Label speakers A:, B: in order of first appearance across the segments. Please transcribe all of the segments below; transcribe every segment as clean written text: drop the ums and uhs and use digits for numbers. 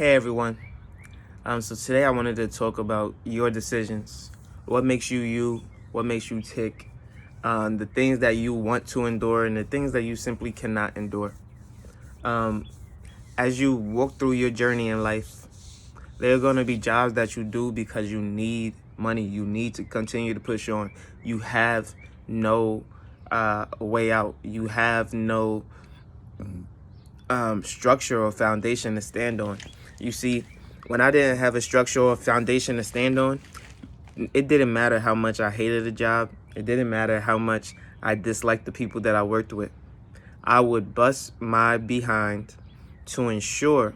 A: Hey everyone. So today I wanted to talk about your decisions. What makes you you? What makes you tick? The things that you want to endure and the things that you simply cannot endure. Um, as you walk through your journey in life, there are going to be jobs that you do because you need money. You need to continue to push on. You have no way out. You have no structure or foundation to stand on. You see, when I didn't have a structure or foundation to stand on, it didn't matter how much I hated the job. It didn't matter how much I disliked the people that I worked with. I would bust my behind to ensure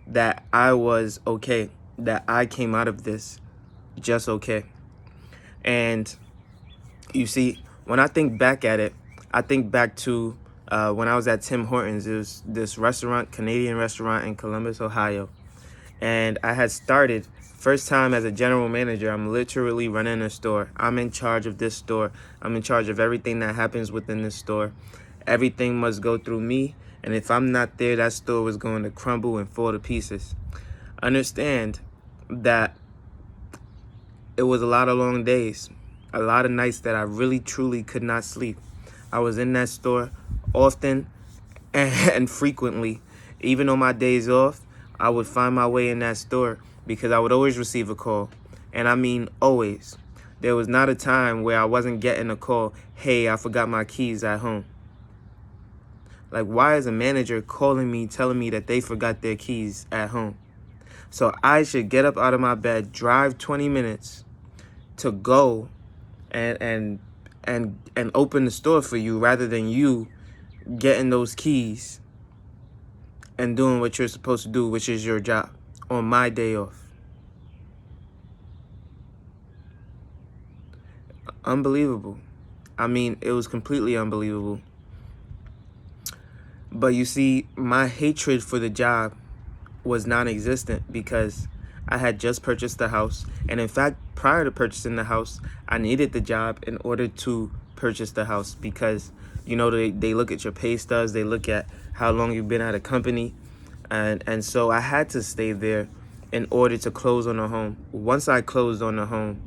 A: that I was okay, that I came out of this just okay. And you see, when I think back at it, I think back to when I was at Tim Hortons. It was this restaurant, Canadian restaurant in Columbus, Ohio. And I had started first time as a general manager. I'm literally running a store. I'm in charge of this store. I'm in charge of everything that happens within this store. Everything must go through me. And if I'm not there, that store was going to crumble and fall to pieces. Understand that it was a lot of long days, a lot of nights that I really truly could not sleep. I was in that store often and frequently. Even on my days off, I would find my way in that store because I would always receive a call. And I mean always. There was not a time where I wasn't getting a call, hey, I forgot my keys at home. Like, why is a manager calling me, telling me that they forgot their keys at home? So I should get up out of my bed, drive 20 minutes to go and open the store for you rather than you getting those keys and doing what you're supposed to do, which is your job, on my day off. Unbelievable. I mean, it was completely unbelievable. But you see, my hatred for the job was non-existent because I had just purchased the house. And in fact, prior to purchasing the house, I needed the job in order to purchase the house because, you know, they look at your pay stubs, they look at how long you've been at a company. And so I had to stay there in order to close on the home. Once I closed on the home,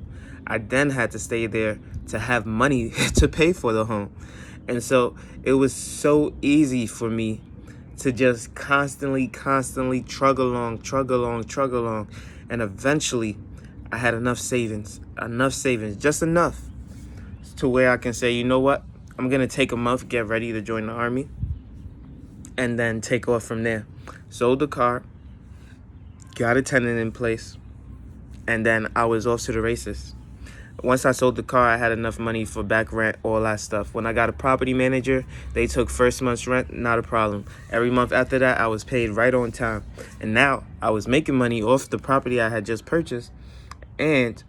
A: I then had to stay there to have money to pay for the home. And so it was so easy for me to just constantly trug along. And eventually I had enough savings, just enough to where I can say, you know what? I'm going to take a month, get ready to join the Army, and then take off from there. Sold the car, got a tenant in place, and then I was off to the races. Once I sold the car, I had enough money for back rent, all that stuff. When I got a property manager, they took first month's rent, not a problem. Every month after that, I was paid right on time. And now I was making money off the property I had just purchased, and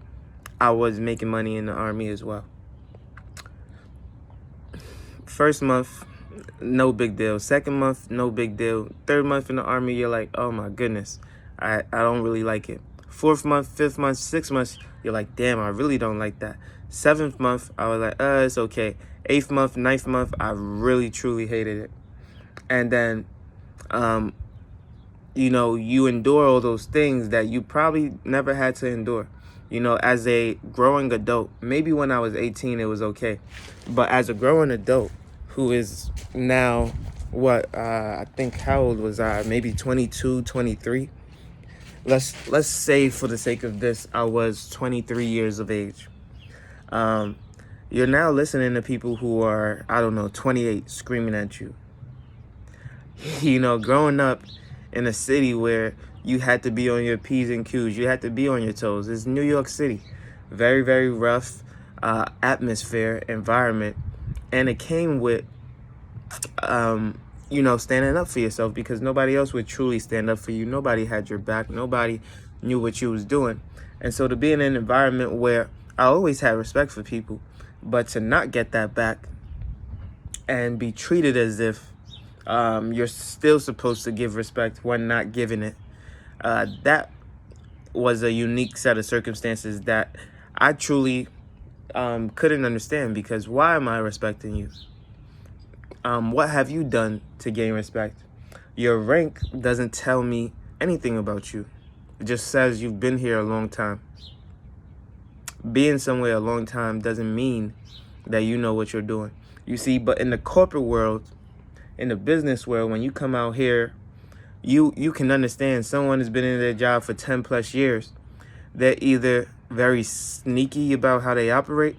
A: I was making money in the Army as well. First month, no big deal. Second month, no big deal. Third month in the Army, you're like, oh my goodness, I don't really like it. Fourth month, fifth month, 6 months, you're like, damn, I really don't like that. Seventh month, I was like, it's okay. Eighth month, ninth month, I really truly hated it. And then, you know, you endure all those things that you probably never had to endure. You know, as a growing adult, maybe when I was 18, it was okay. But as a growing adult who is now, I think, how old was I? Maybe 22, 23. Let's say for the sake of this, I was 23 years of age. You're now listening to people who are, 28, screaming at you. You know, growing up in a city where you had to be on your P's and Q's, you had to be on your toes. It's New York City. Very, very rough atmosphere, environment. And it came with, standing up for yourself because nobody else would truly stand up for you. Nobody had your back. Nobody knew what you was doing. And so to be in an environment where I always had respect for people, but to not get that back and be treated as if you're still supposed to give respect when not giving it, that was a unique set of circumstances that I truly couldn't understand because why am I respecting you? What have you done to gain respect? Your rank doesn't tell me anything about you. It just says you've been here a long time. Being somewhere a long time doesn't mean that you know what you're doing. You see, but in the corporate world, in the business world, when you come out here, you can understand someone has been in their job for 10 plus years. They're either very sneaky about how they operate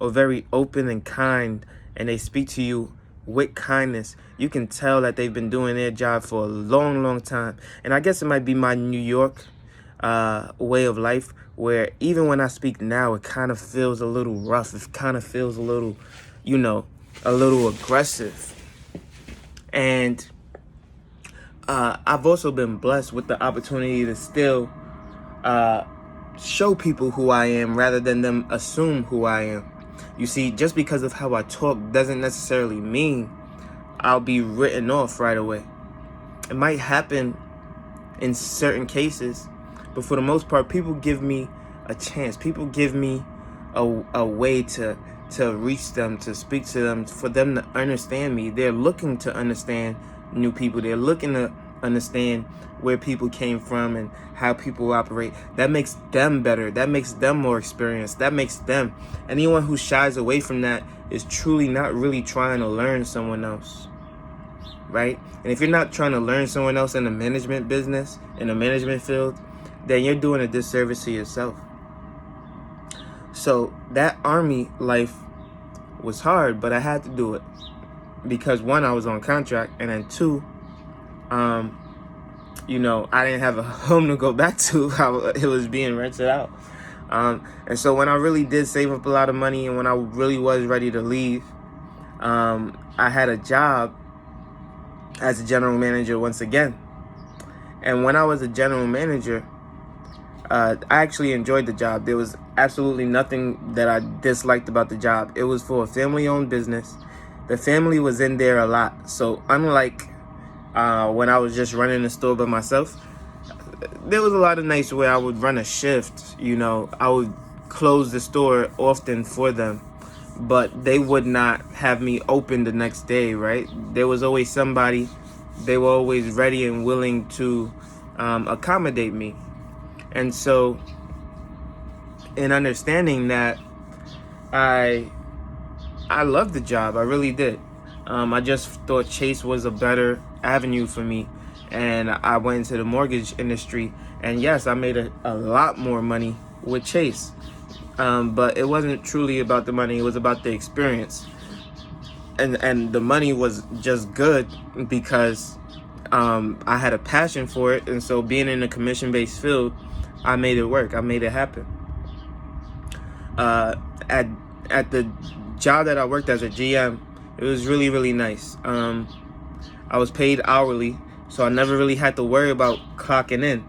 A: or very open and kind, and they speak to you with kindness. You can tell that they've been doing their job for a long, long time. And I guess it might be my New York way of life, where even when I speak now, it kind of feels a little rough. It kind of feels a little, a little aggressive. And I've also been blessed with the opportunity to still show people who I am rather than them assume who I am. You see, just because of how I talk doesn't necessarily mean I'll be written off right away. It might happen in certain cases, but for the most part, people give me a chance. People give me a way to reach them, to speak to them, for them to understand me. They're looking to understand new people. They're looking to understand where people came from and how people operate. That makes them better. That makes them more experienced. That makes them. Anyone who shies away from that is truly not really trying to learn someone else, right? And if you're not trying to learn someone else in the management business, in the management field, then you're doing a disservice to yourself. So that Army life was hard, but I had to do it because one, I was on contract, and then two, I didn't have a home to go back to. It was being rented out. And so when I really did save up a lot of money and when I really was ready to leave, I had a job as a general manager once again. And when I was a general manager, I actually enjoyed the job. There was absolutely nothing that I disliked about the job. It was for a family-owned business. The family was in there a lot. So unlike when I was just running the store by myself, there was a lot of nights where I would run a shift. I would close the store often for them, but they would not have me open the next day, right? There was always somebody. They were always ready and willing to accommodate me. And so in understanding that, I loved the job. I really did. I just thought Chase was a better avenue for me. And I went into the mortgage industry. And yes, I made a lot more money with Chase. But it wasn't truly about the money. It was about the experience. And the money was just good because I had a passion for it. And so being in a commission-based field, I made it work. I made it happen. At the job that I worked as a GM, it was really, really nice. I was paid hourly, so I never really had to worry about clocking in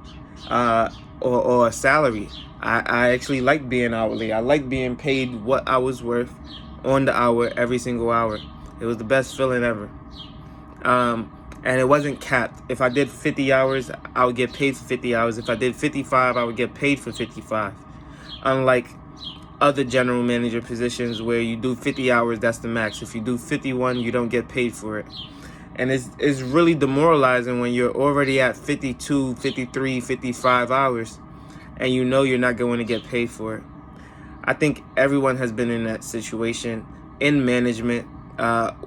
A: or a salary. I actually liked being hourly. I liked being paid what I was worth on the hour, every single hour. It was the best feeling ever. And it wasn't capped. If I did 50 hours, I would get paid for 50 hours. If I did 55, I would get paid for 55. Unlike other general manager positions where you do 50 hours, that's the max. If you do 51, you don't get paid for it. And it's really demoralizing when you're already at 52, 53, 55 hours and you're not going to get paid for it. I think everyone has been in that situation in management,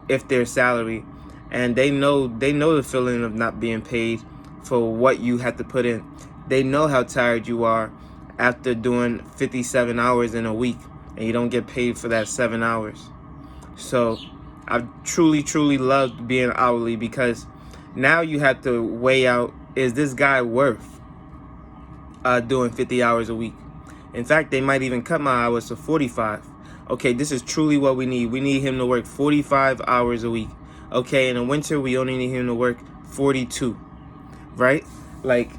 A: if they're salary, and they know the feeling of not being paid for what you have to put in. They know how tired you are after doing 57 hours in a week and you don't get paid for that 7 hours. So I've truly, truly loved being hourly because now you have to weigh out, is this guy worth doing 50 hours a week? In fact, they might even cut my hours to 45. Okay, this is truly what we need. We need him to work 45 hours a week. Okay, in the winter, we only need him to work 42, right? Like,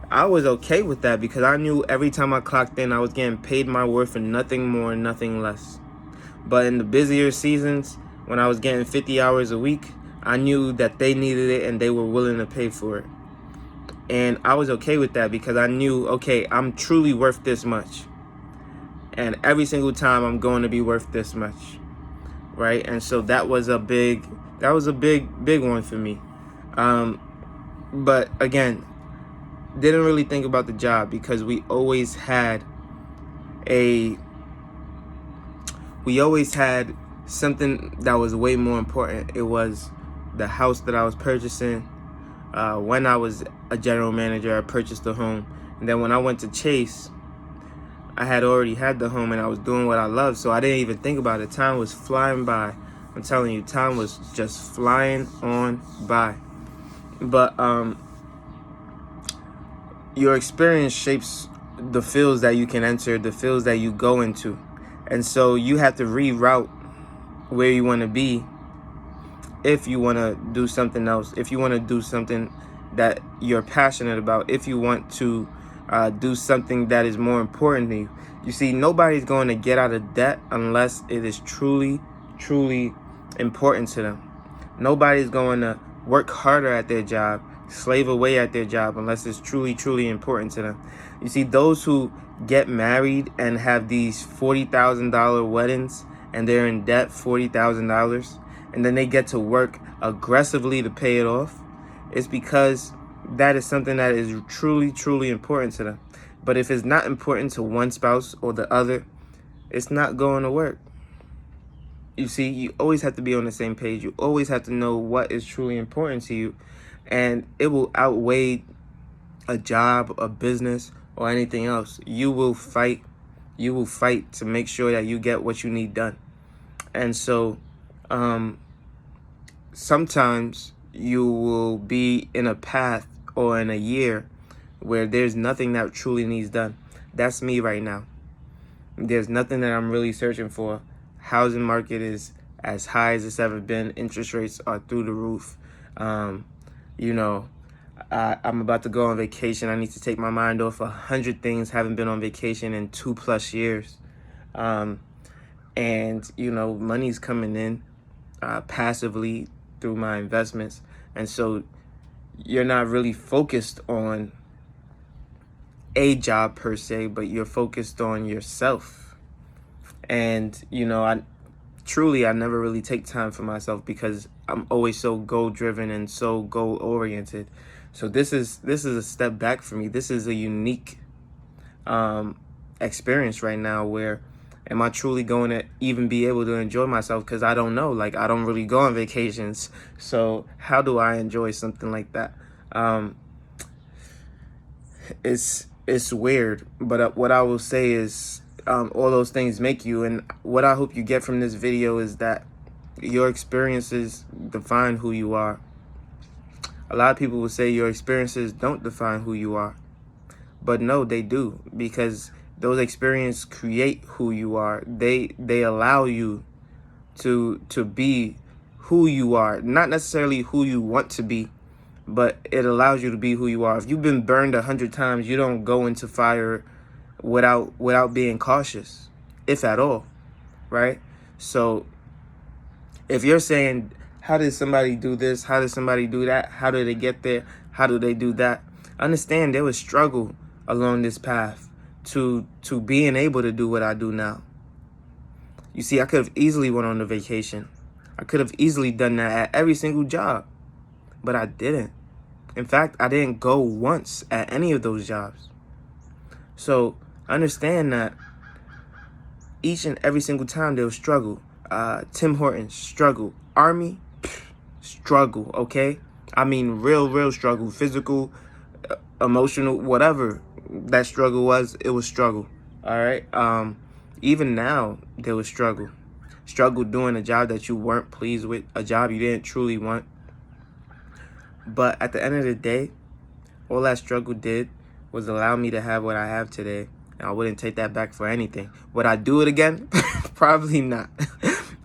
A: I was okay with that because I knew every time I clocked in, I was getting paid my worth and nothing more and nothing less. But in the busier seasons, when I was getting 50 hours a week, I knew that they needed it and they were willing to pay for it. And I was okay with that because I knew, okay, I'm truly worth this much. And every single time I'm going to be worth this much, right? And so that was a big one for me. But again, didn't really think about the job because we always had something that was way more important. It was the house that I was purchasing. When I was a general manager, I purchased a home. And then when I went to Chase, I had already had the home and I was doing what I loved. So I didn't even think about it. Time was flying by. I'm telling you, time was just flying on by. But your experience shapes the fields that you can enter, the fields that you go into. And so you have to reroute where you want to be if you want to do something else, if you want to do something that you're passionate about, if you want to do something that is more important to you. You see, nobody's going to get out of debt unless it is truly, truly important to them. Nobody's going to work harder at their job, slave away at their job, unless it's truly, truly important to them. You see, those who get married and have these $40,000 weddings and they're in debt $40,000, and then they get to work aggressively to pay it off, it's because that is something that is truly, truly important to them. But if it's not important to one spouse or the other, it's not going to work. You see, you always have to be on the same page. You always have to know what is truly important to you, and it will outweigh a job, a business, or anything else. You will fight to make sure that you get what you need done. And so sometimes you will be in a path or in a year where there's nothing that truly needs done. That's me right now. There's nothing that I'm really searching for. Housing market is as high as it's ever been. Interest rates are through the roof. I'm about to go on vacation. I need to take my mind off 100 things. Haven't been on vacation in 2+ years. And money's coming in passively through my investments. And so you're not really focused on a job per se, but you're focused on yourself. And, I never really take time for myself because I'm always so goal driven and so goal oriented. So this is a step back for me. This is a unique experience right now where am I truly going to even be able to enjoy myself? Because I don't know. Like, I don't really go on vacations. So how do I enjoy something like that? It's weird. But what I will say is all those things make you. And what I hope you get from this video is that your experiences define who you are. A lot of people will say your experiences don't define who you are. But no, they do, because those experiences create who you are. They allow you to be who you are. Not necessarily who you want to be, but it allows you to be who you are. If you've been burned 100 times, you don't go into fire without being cautious, if at all, right? So if you're saying, how did somebody do this? How did somebody do that? How did they get there? How do they do that? Understand there was struggle along this path to being able to do what I do now. You see, I could have easily went on a vacation. I could have easily done that at every single job, but I didn't. In fact, I didn't go once at any of those jobs. So understand that each and every single time there was struggle. Tim Hortons, struggle. Army, struggle, okay? I mean, real struggle. Physical, emotional, whatever that struggle was, it was struggle, all right? Even now, there was struggle. Struggle doing a job that you weren't pleased with, a job you didn't truly want. But at the end of the day, all that struggle did was allow me to have what I have today. And I wouldn't take that back for anything. Would I do it again? Probably not.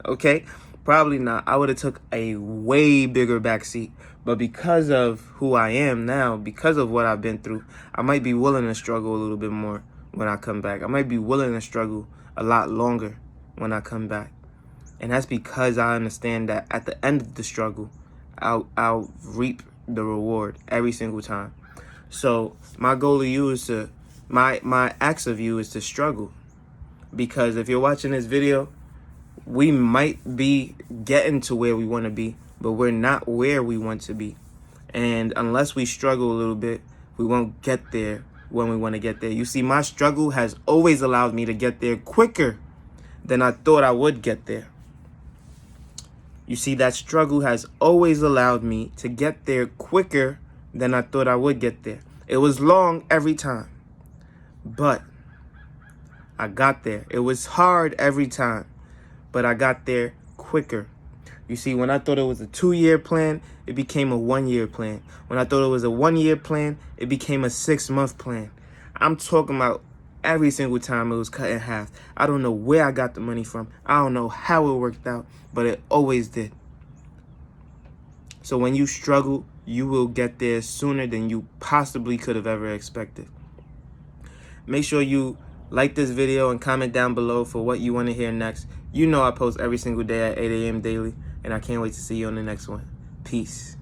A: Okay? Probably not. I would have took a way bigger backseat. But because of who I am now, because of what I've been through, I might be willing to struggle a little bit more when I come back. I might be willing to struggle a lot longer when I come back. And that's because I understand that at the end of the struggle, I'll reap the reward every single time. So my goal of you is to, my ask of you is to struggle. Because if you're watching this video, we might be getting to where we want to be, but we're not where we want to be. And unless we struggle a little bit, we won't get there when we want to get there. You see, my struggle has always allowed me to get there quicker than I thought I would get there. You see, that struggle has always allowed me to get there quicker than I thought I would get there. It was long every time, but I got there. It was hard every time, but I got there quicker. You see, when I thought it was a 2-year plan, it became a 1-year plan. When I thought it was a 1-year plan, it became a 6-month plan. I'm talking about every single time it was cut in half. I don't know where I got the money from. I don't know how it worked out, but it always did. So when you struggle, you will get there sooner than you possibly could have ever expected. Make sure you like this video and comment down below for what you want to hear next. You know I post every single day at 8 a.m. daily, and I can't wait to see you on the next one. Peace.